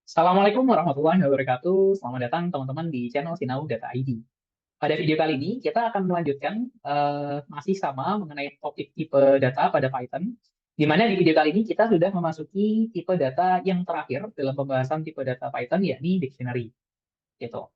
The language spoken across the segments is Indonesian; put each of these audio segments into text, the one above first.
Assalamualaikum warahmatullahi wabarakatuh. Selamat datang teman-teman di channel Sinau Data ID. Pada video kali ini kita akan melanjutkan masih sama mengenai topik tipe data pada Python. Di mana di video kali ini kita sudah memasuki tipe data yang terakhir dalam pembahasan tipe data Python, yakni dictionary. Gitu.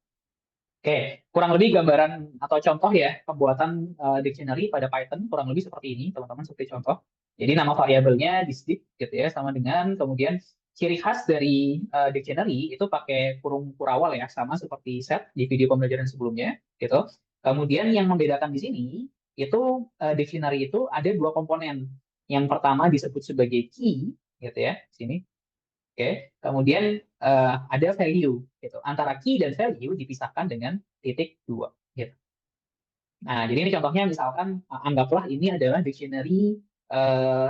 Oke, kurang lebih gambaran atau contoh ya pembuatan dictionary pada Python kurang lebih seperti ini, teman-teman, seperti contoh. Jadi nama variabelnya distinct gitu ya, sama dengan kemudian ciri khas dari dictionary itu pakai kurung kurawal ya, sama seperti set di video pembelajaran sebelumnya gitu. Kemudian yang membedakan di sini itu dictionary itu ada dua komponen. Yang pertama disebut sebagai key gitu ya, sini. Oke, kemudian ada value gitu. Antara key dan value dipisahkan dengan titik dua gitu. Nah, jadi ini contohnya misalkan anggaplah ini adalah dictionary eh,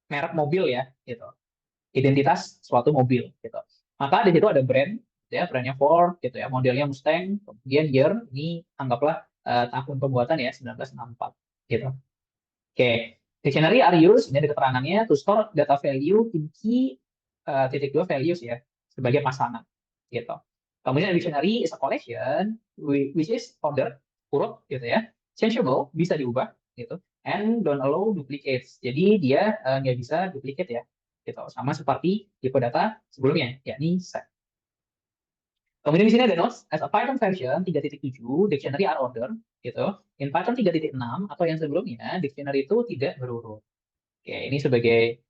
merek mobil ya gitu. Identitas suatu mobil gitu. Maka di situ ada brand gitu ya, brandnya Ford gitu ya, modelnya Mustang, kemudian year ini anggaplah tahun pembuatan ya 1964 gitu. Oke, dictionary are used, ini ada keterangannya, to store data value in key titik dua values ya, sebagai pasangan gitu. Kemudian dictionary is a collection which is ordered, urut gitu ya, changeable, bisa diubah gitu, and don't allow duplicates. Jadi dia nggak bisa duplicate ya, gitu. Sama seperti tipe data sebelumnya, yakni set. Kemudian di sini ada notes, as a Python version 3.7, dictionary are ordered, gitu. In Python 3.6 atau yang sebelumnya, dictionary itu tidak berurut. Oke, ini sebagai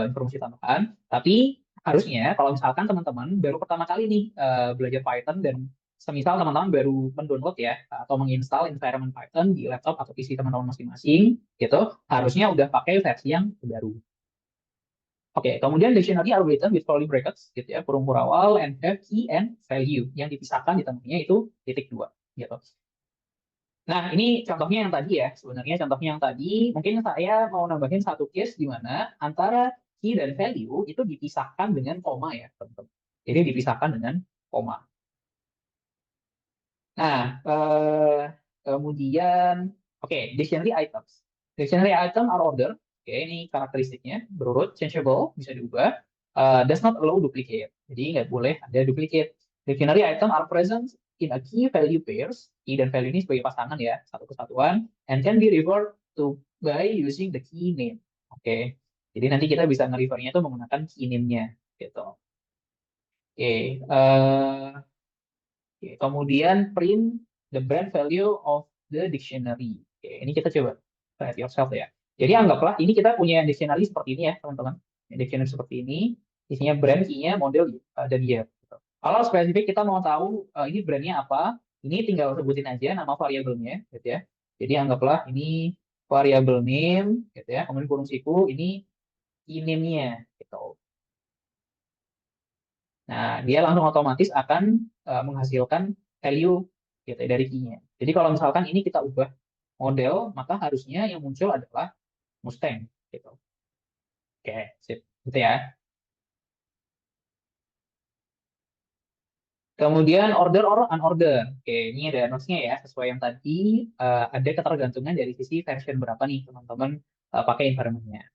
informasi tambahan. Tapi harusnya kalau misalkan teman-teman baru pertama kali nih belajar Python dan semisal teman-teman baru mendownload ya atau menginstal environment Python di laptop atau PC teman-teman masing-masing gitu, harusnya udah pakai versi yang baru. Oke, kemudian dictionary are written with curly brackets gitu ya, kurung kurawal and have key and value yang dipisahkan di tengahnya itu titik dua gitu. Nah, ini contohnya yang tadi ya. Sebenarnya contohnya yang tadi, mungkin saya mau nambahin satu case di mana antara key dan value itu dipisahkan dengan koma ya, teman-teman. Jadi dipisahkan dengan koma. Nah, kemudian, oke, dictionary items. Dictionary item are order. Oke, ini karakteristiknya berurut, changeable, bisa diubah. Does not allow duplicate. Jadi nggak boleh ada duplicate. Dictionary item are present in a key value pairs. Key dan value ini sebagai pasangan ya, satu kesatuan. And can be referred to by using the key name. Oke, jadi nanti kita bisa nge-refernya itu menggunakan key name-nya. Gitu. Oke, oke, kemudian print the brand value of the dictionary. Oke, ini kita coba try it yourself ya. Jadi anggaplah ini kita punya dictionary seperti ini ya, teman-teman. Dictionary seperti ini, isinya brand, key-nya, model, dan year. Gitu. Kalau spesifik kita mau tahu ini brandnya apa, ini tinggal sebutin aja nama variabelnya, gitu ya. Jadi anggaplah ini variabel name, gitu ya. Kemudian kurung siku, ini key name-nya, gitu. Nah, dia langsung otomatis akan menghasilkan value gitu ya, dari key-nya. Jadi kalau misalkan ini kita ubah model, maka harusnya yang muncul adalah Mustang gitu. Oke, sip. Gitu ya. Kemudian order or unorder. Oke, ini ada notes-nya ya, sesuai yang tadi ada ketergantungan dari sisi version berapa nih teman-teman pakai environment-nya.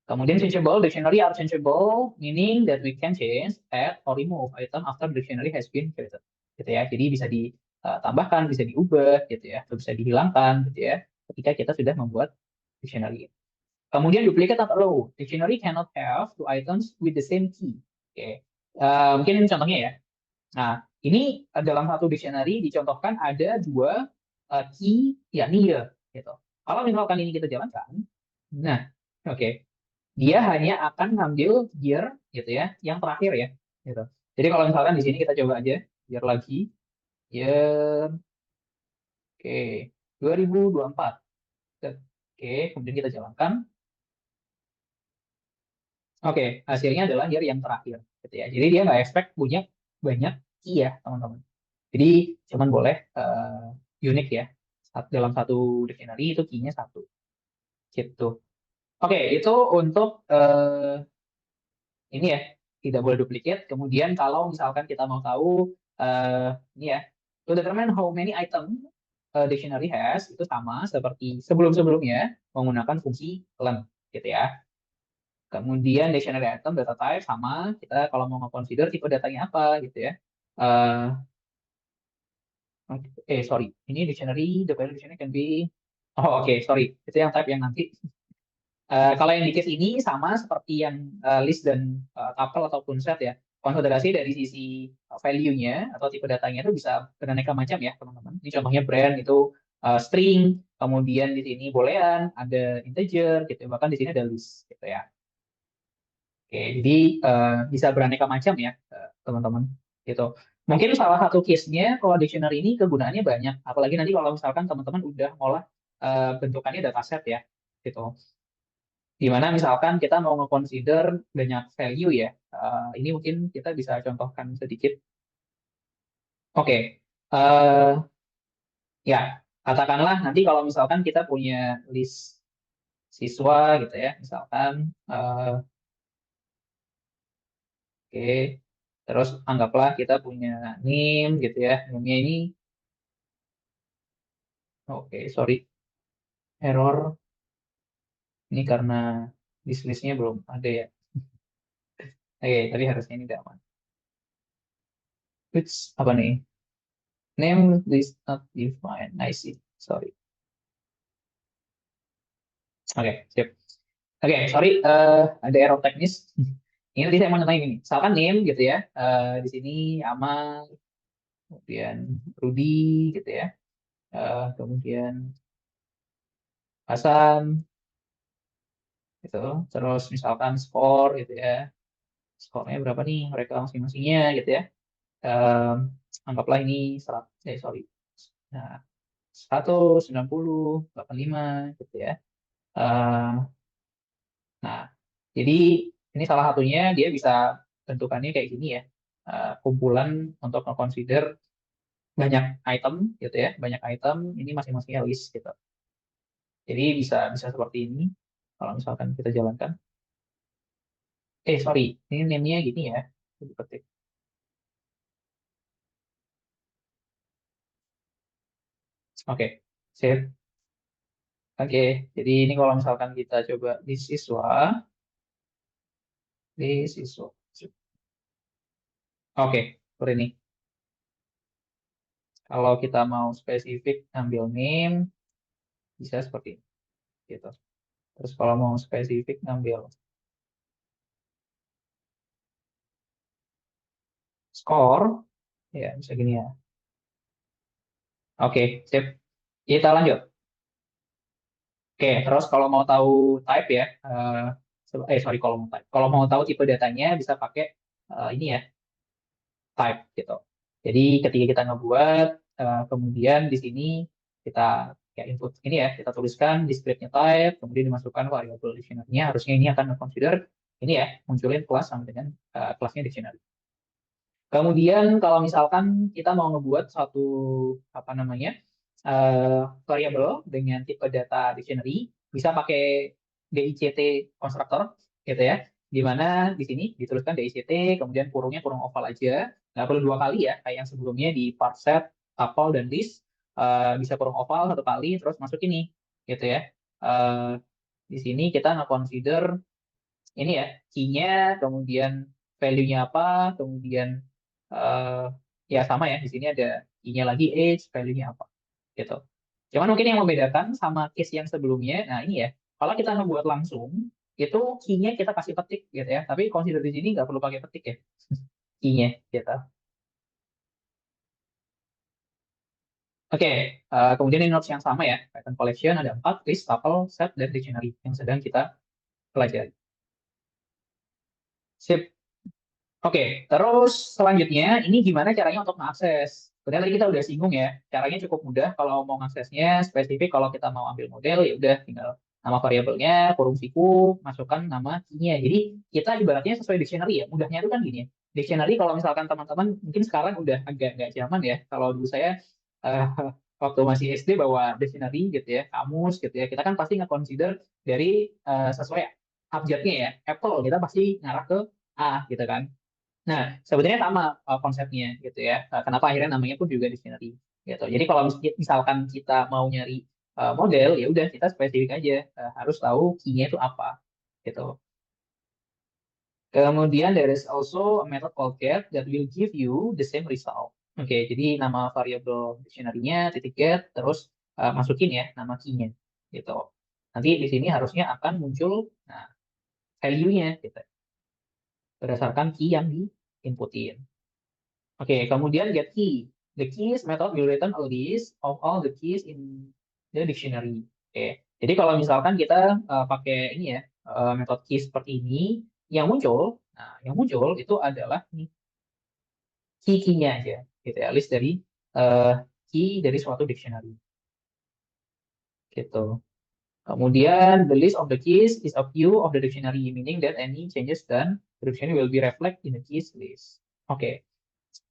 Kemudian changeable, dictionary are changeable, meaning that we can change, add, or remove item after dictionary has been created. Gitu ya. Jadi bisa ditambahkan, bisa diubah, gitu ya, atau bisa dihilangkan, gitu ya, ketika kita sudah membuat dictionary. Kemudian duplicate atau allow. Dictionary cannot have two items with the same key. Oke. Mungkin ini contohnya ya. Nah, ini dalam satu dictionary dicontohkan ada dua key, yakni year, gitu. Kalau misalkan ini kita jalankan, nah, oke, dia hanya akan ngambil year gitu ya, yang terakhir ya, gitu. Jadi kalau misalkan di sini kita coba aja year lagi, year, oke, 2024. Oke, kemudian kita jalankan. Oke, hasilnya adalah year yang terakhir, gitu ya. Jadi dia nggak expect punya banyak key ya, teman-teman. Jadi cuman boleh unik ya. Dalam satu dictionary itu key-nya satu, gitu. Oke, itu untuk ini ya, tidak boleh duplicate. Kemudian kalau misalkan kita mau tahu ini ya, to determine how many item dictionary has, itu sama seperti sebelum-sebelumnya menggunakan fungsi len gitu ya. Kemudian dictionary item data type sama kita kalau mau nge-consider tipe datanya apa gitu ya. Eh sorry, ini dictionary, the value dictionary can be, oh oke, sorry, itu yang type yang nanti. Kalau yang di case ini sama seperti yang list dan tuple ataupun set ya. Konsiderasi dari sisi value-nya atau tipe datanya itu bisa beraneka macam ya teman-teman. Ini contohnya brand itu string, kemudian di sini boolean, ada integer gitu, bahkan di sini ada list gitu ya. Oke, jadi bisa beraneka macam ya teman-teman gitu. Mungkin salah satu case-nya kalau dictionary ini kegunaannya banyak, apalagi nanti kalau misalkan teman-teman udah ngolah bentukannya dataset ya gitu. Di mana misalkan kita mau nge-consider banyak value ya. Ini mungkin kita bisa contohkan sedikit. Oke, ya katakanlah nanti kalau misalkan kita punya list siswa gitu ya, misalkan, oke, terus anggaplah kita punya name gitu ya, name-nya ini, oke, sorry, error, ini karena list-listnya belum ada ya. Oke, tapi harusnya ini udah aman. Which apa nih? Name list not defined. I see. Sorry. Oke, sip. Oke, sorry, ada error teknis. Ini tadi saya mau nyatain ini. Misalkan name gitu ya, di sini Amal, kemudian Rudy gitu ya, kemudian Hasan gitu. Terus misalkan skor gitu ya, skornya berapa nih mereka masing-masingnya gitu ya. Em, Anggaplah ini 100, sorry, nah, 190, 85 gitu ya. Eh, Nah, jadi ini salah satunya dia bisa bentukannya kayak gini ya. Kumpulan untuk consider banyak item gitu ya, banyak item ini masing-masingnya list gitu. Jadi bisa bisa seperti ini kalau misalkan kita jalankan. Sorry, ini name-nya gini ya. Ketik. Oke, save. Oke, jadi ini kalau misalkan kita coba di siswa, di siswa. Oke, seperti ini. Kalau kita mau spesifik ambil name, bisa seperti ini. Gitu. Terus kalau mau spesifik ngambil skor, ya bisa gini ya. Oke, sip. Kita lanjut. Oke, terus kalau mau tahu type ya, sorry kalau mau type. Kalau mau tahu tipe datanya bisa pakai ini ya, type gitu. Jadi ketika kita ngebuat, kemudian di sini kita kayak input ini ya, kita tuliskan di scriptnya type, kemudian dimasukkan variable dictionary-nya. Harusnya ini akan consider ini ya, munculin kelas sama dengan kelasnya dictionary. Kemudian kalau misalkan kita mau ngebuat suatu apa namanya variable dengan tipe data dictionary, bisa pakai DICT constructor gitu ya, di mana di sini dituliskan DICT, kemudian kurungnya kurung oval aja, nggak perlu dua kali ya, kayak yang sebelumnya di parset, tuple dan list, bisa kurung oval satu kali, terus masuk ini gitu ya. Eh, di sini kita nge-consider ini ya key-nya, kemudian value-nya apa, kemudian eh, ya sama ya di sini ada key-nya lagi age, value-nya apa gitu. Cuman mungkin yang membedakan sama case yang sebelumnya, nah ini ya, kalau kita ngebuat langsung itu key-nya kita kasih petik gitu ya, tapi consider di sini nggak perlu pakai petik ya key-nya gitu. Oke, kemudian ini notes yang sama ya, Python collection ada 4, list, tuple, set, dan dictionary yang sedang kita pelajari. Sip. Oke, terus selanjutnya ini gimana caranya untuk mengakses? Sebenarnya tadi kita udah singgung ya, caranya cukup mudah kalau mau mengaksesnya spesifik kalau kita mau ambil model ya udah tinggal nama variabelnya, kurung siku, masukkan nama key-nya. Jadi kita ibaratnya sesuai dictionary ya, mudahnya itu kan gini ya. Dictionary kalau misalkan teman-teman mungkin sekarang udah agak nggak zaman ya. Kalau dulu saya eh, waktu masih SD bawa dictionary gitu ya, kamus gitu ya, kita kan pasti nge-consider dari sesuai abjadnya ya. Apple kita pasti ngarah ke A gitu kan. Nah, sebenarnya sama konsepnya gitu ya. Kenapa akhirnya namanya pun juga dictionary gitu. Jadi kalau misalkan kita mau nyari model, ya udah kita spesifik aja harus tahu key-nya itu apa gitu. Kemudian there is also a method called get that will give you the same result. Oke, jadi nama variable dictionary-nya titik get terus masukin ya nama key-nya gitu. Nanti di sini harusnya akan muncul nah, value-nya gitu berdasarkan key yang diinputin. Oke, kemudian get key. The keys method will return a list of all the keys in the dictionary. Oke, jadi kalau misalkan kita pakai ini ya metode key seperti ini, yang muncul itu adalah nih key-nya aja, gitu ya, list dari eh, key dari suatu dictionary, gitu. Kemudian the list of the keys is a view of the dictionary, meaning that any changes done the dictionary will be reflected in the keys list. Oke.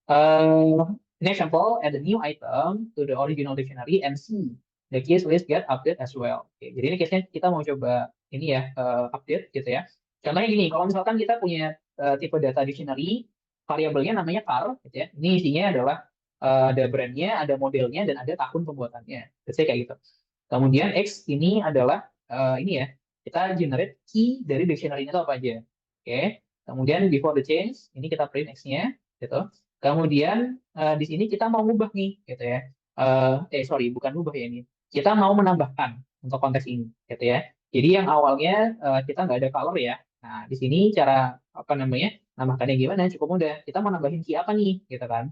An example, add a new item to the original dictionary and see the keys list get update as well. Oke, jadi ini case-nya kita mau coba ini ya update gitu ya. Contohnya gini, kalau misalkan kita punya tipe data dictionary, variabelnya namanya car, gitu ya. Ini isinya adalah ada brandnya, ada modelnya, dan ada tahun pembuatannya. Biasanya kayak gitu. Kemudian X ini adalah ini ya, kita generate key dari dictionary itu apa aja. Oke. Kemudian before the change, ini kita print X-nya, gitu. Kemudian di sini kita mau ngubah nih, gitu ya. Sorry, bukan ngubah ya ini. Kita mau menambahkan untuk konteks ini, gitu ya. Jadi yang awalnya kita nggak ada color ya. Nah, di sini cara apa namanya nambahkannya gimana? Cukup mudah. Kita mau nambahin key apa nih, gitu kan?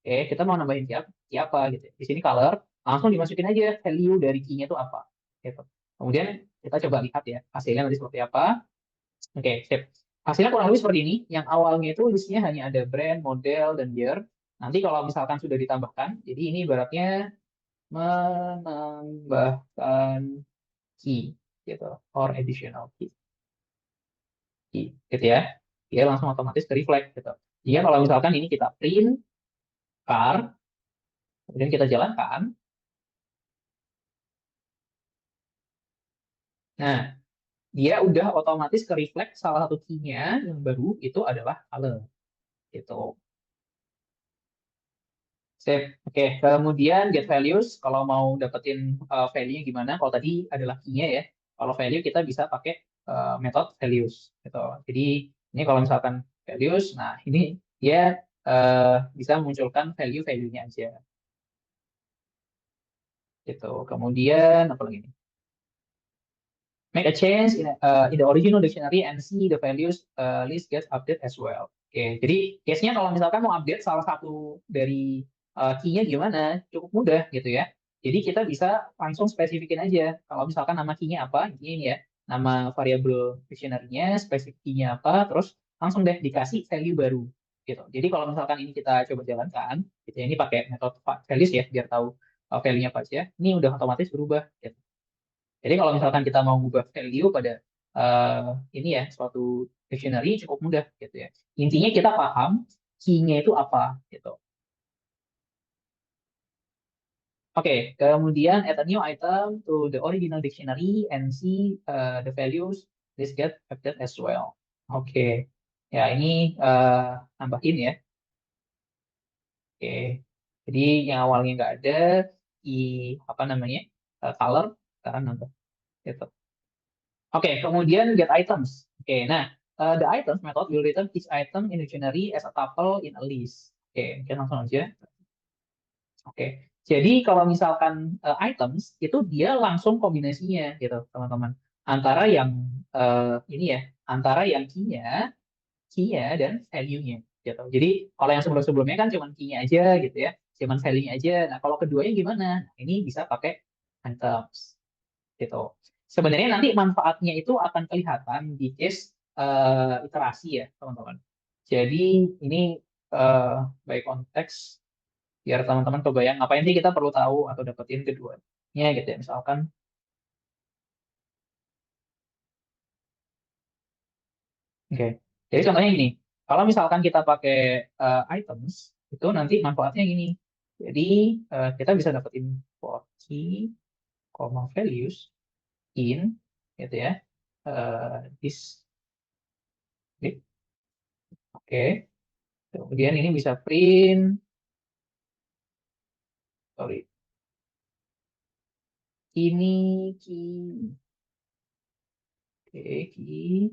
Oke, kita mau nambahin key apa gitu. Di sini color, langsung dimasukin aja value dari key-nya itu apa. Gitu. Kemudian kita coba lihat ya hasilnya nanti seperti apa. Oke, sip. Hasilnya kurang lebih seperti ini. Yang awalnya itu listnya hanya ada brand, model, dan year. Nanti kalau misalkan sudah ditambahkan, jadi ini ibaratnya menambahkan key gitu, or additional key gitu ya. Dia langsung otomatis ke reflect gitu. Jika kalau misalkan ini kita print car, kemudian kita jalankan, nah dia udah otomatis ke reflect salah satu key-nya yang baru itu adalah color gitu. Save. Oke, kemudian get values kalau mau dapetin value-nya gimana? Kalau tadi adalah key-nya ya. Kalau value kita bisa pakai metode values gitu. Jadi ini kalau misalkan values, nah ini dia bisa memunculkan value-value-nya aja gitu. Kemudian apa lagi nih? Make a change in the original dictionary and see the values list gets update as well. Oke, jadi case-nya kalau misalkan mau update salah satu dari key-nya gimana, cukup mudah gitu ya. Jadi kita bisa langsung spesifikin aja. Kalau misalkan nama key-nya apa, ini ya, nama variabel dictionary-nya, spesifik key-nya apa, terus langsung deh dikasih value baru gitu. Jadi kalau misalkan ini kita coba jalankan, gitu ya, ini pakai metode values ya, biar tahu value-nya apa aja. Ini udah otomatis berubah gitu. Jadi kalau misalkan kita mau mengubah value pada ini ya suatu dictionary cukup mudah gitu ya. Intinya kita paham key-nya itu apa gitu. Oke, kemudian add a new item to the original dictionary and see the values this get affected as well. Oke, ya ini nambahin ya. Oke, jadi yang awalnya nggak ada di apa namanya color sekarang nambah gitu. Oke, kemudian get items. Oke, nah the items method will return each item in dictionary as a tuple in a list. Oke, kita langsung aja. Oke, jadi kalau misalkan items itu dia langsung kombinasinya gitu, teman-teman. Antara yang ini ya, antara yang key-nya dan value-nya gitu. Jadi kalau yang sebelum-sebelumnya kan cuma key-nya aja gitu ya, cuma value-nya aja. Nah, kalau keduanya gimana? Nah, ini bisa pakai items gitu. Sebenarnya nanti manfaatnya itu akan kelihatan di case iterasi ya, teman-teman. Jadi ini eh, by konteks biar teman-teman kebayang ngapain sih kita perlu tahu atau dapetin keduanya gitu ya. Misalkan, oke. Jadi contohnya gini, kalau misalkan kita pakai items itu nanti manfaatnya gini. Jadi kita bisa dapetin for key, values in gitu ya. This, oke. Kemudian ini bisa print, sorry, ini key, oke, key,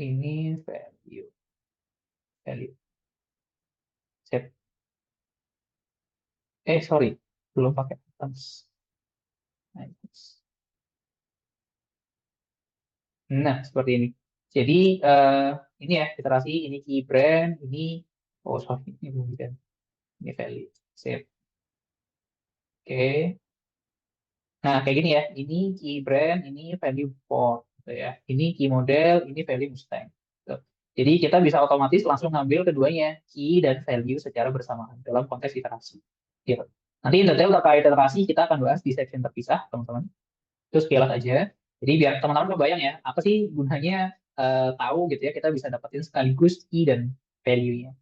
Ini value, value. Save. Sorry, belum pakai items. Nah, seperti ini. Jadi, ini ya, literasi, ini key brand, ini, oh sorry, ini belum brand. Ini value. Save. Oke. Nah, kayak gini ya. Ini key brand, ini value port. Gitu ya. Ini key model, ini value Mustang. Gitu. Jadi kita bisa otomatis langsung ngambil keduanya, key dan value secara bersamaan dalam konteks iterasi. Gitu. Nanti in detail terkait iterasi kita akan bahas di section terpisah, teman-teman. Itu sekilas aja. Jadi biar teman-teman kebayang ya, apa sih gunanya tahu gitu ya, kita bisa dapetin sekaligus key dan value-nya.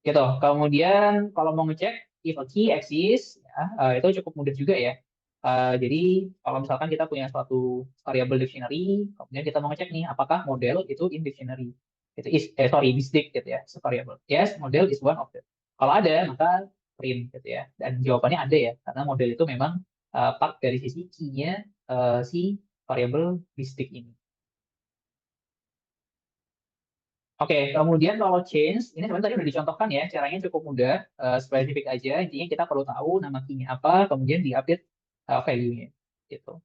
Gitu. Kemudian kalau mau ngecek if a key exists, ya, itu cukup mudah juga ya. Jadi kalau misalkan kita punya suatu variable dictionary, kemudian kita mau ngecek nih apakah model itu in dictionary. Itu is sorry bisdict gitu ya, variable. Yes, model is one of them. Kalau ada maka print gitu ya. Dan jawabannya ada ya, karena model itu memang part dari sisi key-nya si variable bisdict ini. Oke, kemudian kalau change, ini sebenarnya tadi udah dicontohkan ya, caranya cukup mudah, spesifik aja. Intinya kita perlu tahu nama key-nya apa, kemudian di-update value-nya, gitu.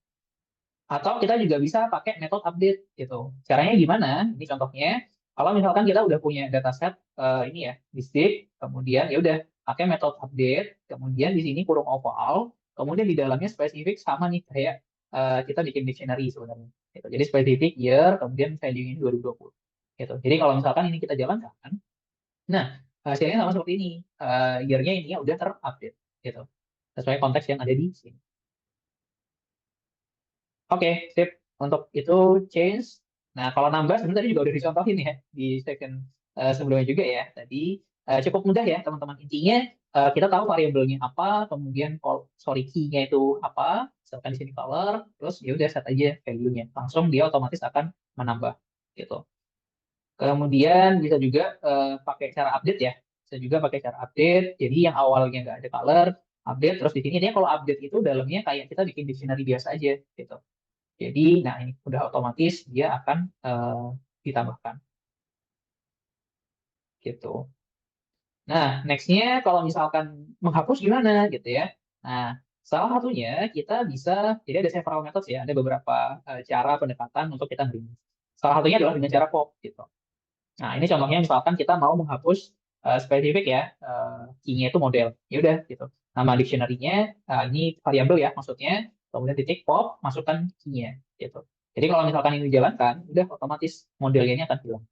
Atau kita juga bisa pakai metode update, gitu. Caranya gimana? Ini contohnya, kalau misalkan kita udah punya dataset ini ya, disk, kemudian ya udah pakai metode update, kemudian di sini kurung oval, kemudian di dalamnya spesifik sama nih kayak kita bikin dictionary sebenarnya. Gitu. Jadi spesifik year, kemudian value-nya 2020 gitu. Jadi kalau misalkan ini kita jalankan, nah hasilnya sama seperti ini. Year-nya ini ya udah terupdate gitu. Sesuai konteks yang ada di sini. Oke, sip. Untuk itu change. Nah, kalau nambah sebenarnya tadi juga udah dicontohin ya di second sebelumnya juga ya. Tadi cukup mudah ya teman-teman. Intinya kita tahu variabelnya apa, kemudian sorry key-nya itu apa, misalkan di sini color, terus ya udah set aja value-nya. Langsung dia otomatis akan menambah gitu. Kemudian bisa juga pakai cara update ya. Bisa juga pakai cara update. Jadi yang awalnya nggak ada color, update terus di sini dia kalau update itu dalamnya kayak kita bikin dictionary biasa aja gitu. Jadi nah ini udah otomatis dia akan ditambahkan gitu. Nah, nextnya kalau misalkan menghapus gimana gitu ya. Nah, salah satunya kita bisa, jadi ada several methods ya, ada beberapa cara pendekatan untuk kita remove. Salah satunya adalah dengan cara pop gitu. Nah, ini contohnya misalkan kita mau menghapus spesifik ya, key-nya itu model. Ya udah gitu. Nama dictionary-nya ini variabel ya maksudnya, kemudian titik pop, masukkan key-nya gitu. Jadi kalau misalkan ini dijalankan, udah otomatis modelnya ini akan hilang.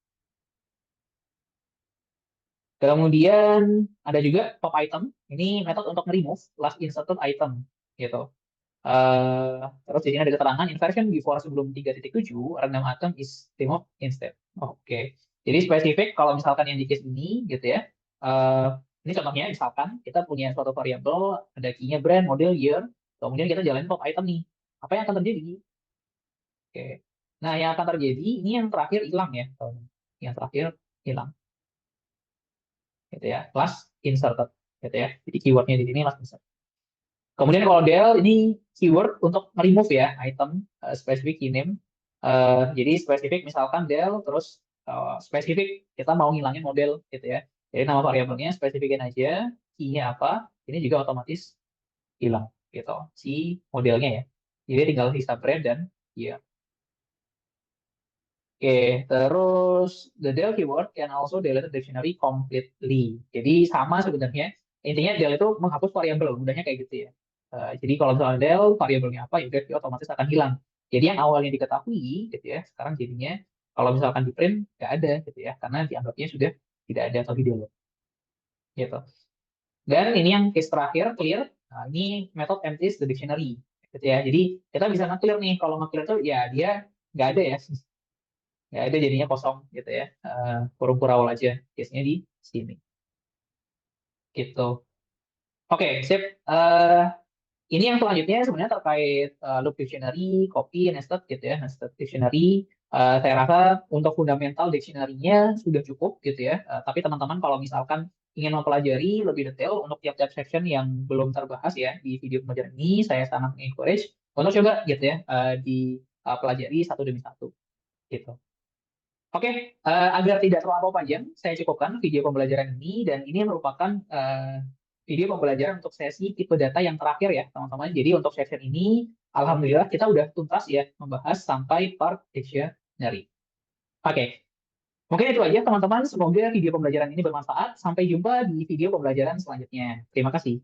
Kemudian ada juga pop item. Ini metode untuk remove last inserted item gitu. Terus di sini ada keterangan inversion before sebelum 3.7 random item is removed instead. Oke. Jadi spesifik kalau misalkan yang di case ini gitu ya. eh, ini contohnya misalkan kita punya suatu variabel ada key-nya brand, model, year, kemudian kita jalanin pop item nih. Apa yang akan terjadi? Oke. Nah, yang akan terjadi ini yang terakhir hilang ya. Yang terakhir hilang gitu ya. Last inserted gitu ya. Jadi keywordnya di sini last inserted. Kemudian kalau del ini keyword untuk remove ya item spesifik key name. Jadi spesifik misalkan del terus spesifik kita mau ngilangin model gitu ya. Jadi nama variabelnya spesifikin aja key-nya apa. Ini juga otomatis hilang gitu si modelnya ya. Jadi tinggal sisa brand dan ya. Oke, terus the del keyword can also delete the dictionary completely. Jadi sama sebenarnya. Intinya del itu menghapus variabel, mudahnya kayak gitu ya. Jadi kalau misalnya del variabelnya apa, ya udah dia otomatis akan hilang. Jadi yang awalnya diketahui, gitu ya, sekarang jadinya kalau misalkan di print nggak ada, gitu ya, karena dianggapnya sudah tidak ada atau di delete, gitu. Dan ini yang case terakhir clear. Nah, ini method empties the dictionary, gitu ya. Jadi kita bisa nge-clear nih. Kalau nge-clear tuh ya dia nggak ada ya ya ada jadinya kosong gitu ya. Kurung kurawal aja case-nya di sini gitu. Oke, sip. Ini yang selanjutnya sebenarnya terkait loop dictionary, copy, nested gitu ya, nested dictionary. Saya rasa untuk fundamental dictionary-nya sudah cukup gitu ya. Tapi teman-teman kalau misalkan ingin mempelajari lebih detail untuk tiap-tiap section yang belum terbahas ya di video pembelajaran ini, saya sangat encourage untuk coba gitu ya dipelajari satu demi satu gitu. Oke, agar tidak terlalu panjang, saya cukupkan video pembelajaran ini, dan ini merupakan video pembelajaran untuk sesi tipe data yang terakhir ya, teman-teman. Jadi untuk session ini, alhamdulillah kita udah tuntas ya, membahas sampai part dictionary. Oke, mungkin itu aja teman-teman. Semoga video pembelajaran ini bermanfaat. Sampai jumpa di video pembelajaran selanjutnya. Terima kasih.